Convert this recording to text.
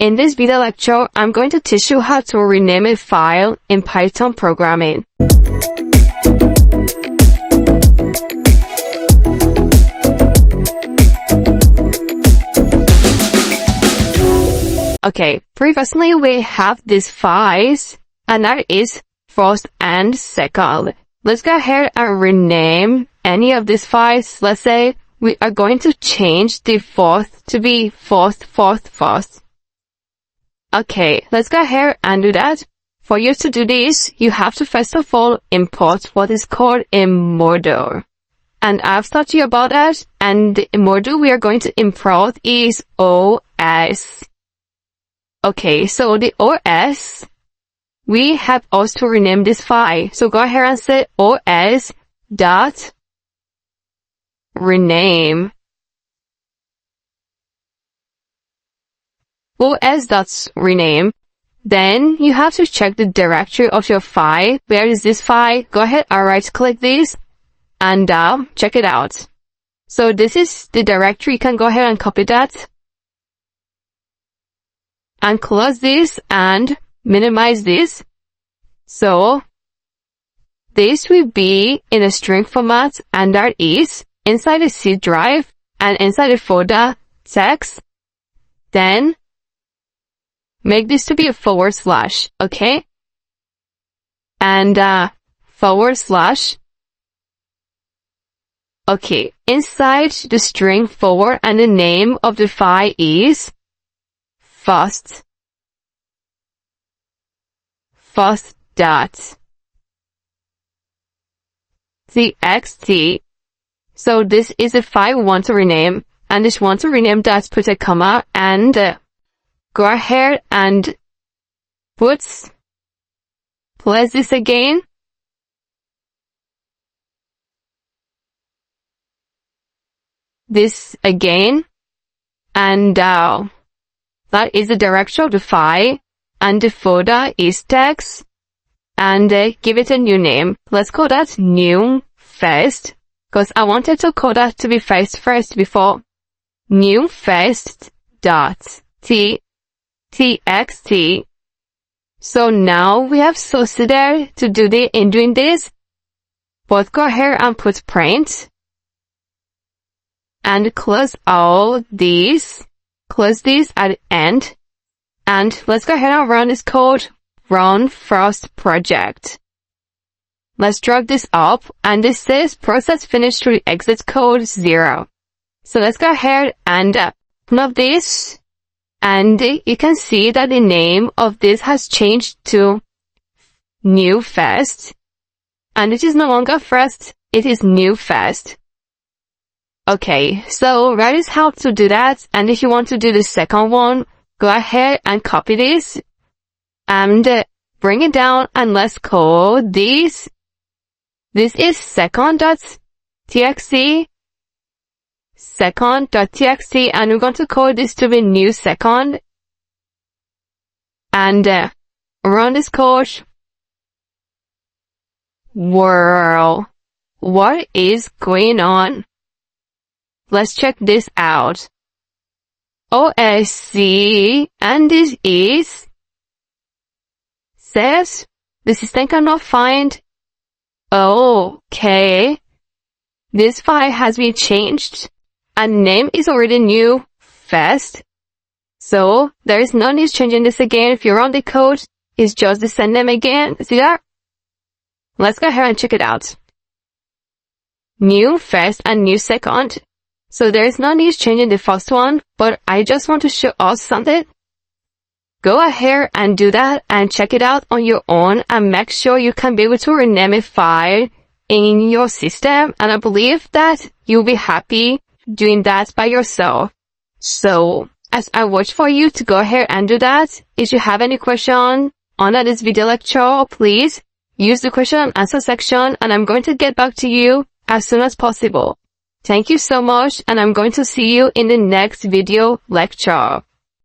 In this video lecture, I'm going to teach you how to rename a file in Python programming. Okay, previously we have these files, and that is first and second. Let's go ahead and rename any of these files. Let's say we are going to change the fourth to be fourth. Okay, let's go ahead and do that. For you to do this, you have to first of all import what is called a module. And I've taught you about that, and the module we are going to import is OS. Okay, so the OS, we have also renamed this file. So go ahead and say os.rename. os.rename. Then you have to check the directory of your file. Where is this file? Go ahead and right click this and check it out. So this is the directory. You can go ahead and copy that and close this and minimize this. So this will be in a string format, and that is inside the C drive and inside the folder text. Then make this to be a /, okay? And /. Okay, inside the string forward, and the name of the file is first dot txt. So this is a file we want to rename, and this want to rename that, put a comma and go ahead and place this again. This again, and that is the direction of the file, and the folder is text, and give it a new name. Let's call that new first, because I wanted to call that to be first before. New first dot txt. So now we have succeeded to do doing this, but go ahead and put print and close all these. Close this at the end, and let's go ahead and run this code. Run first project. Let's drag this up, and this says process finished through exit code 0. So let's go ahead and open up this, and you can see that the name of this has changed to new first, and it is no longer first, it is new first. Okay, so that is how to do that. And if you want to do the second one, go ahead and copy this and bring it down, and let's call this. This is second.txt, and we're going to call this to be new second, and run this code. Wow, what is going on? Let's check this out. OSC, and this is says the system cannot find. Okay, this file has been changed, and name is already new first. So there is no need changing this again. If you run the code, it's just the same name again. See that? Let's go ahead and check it out. New first and new second. So there is no need changing the first one, but I just want to show us something. Go ahead and do that and check it out on your own, and make sure you can be able to rename a file in your system, and I believe that you'll be happy doing that by yourself. So as I watch for you to go ahead and do that, if you have any question under this video lecture, please use the question and answer section, and I'm going to get back to you as soon as possible. Thank you so much, and I'm going to see you in the next video lecture.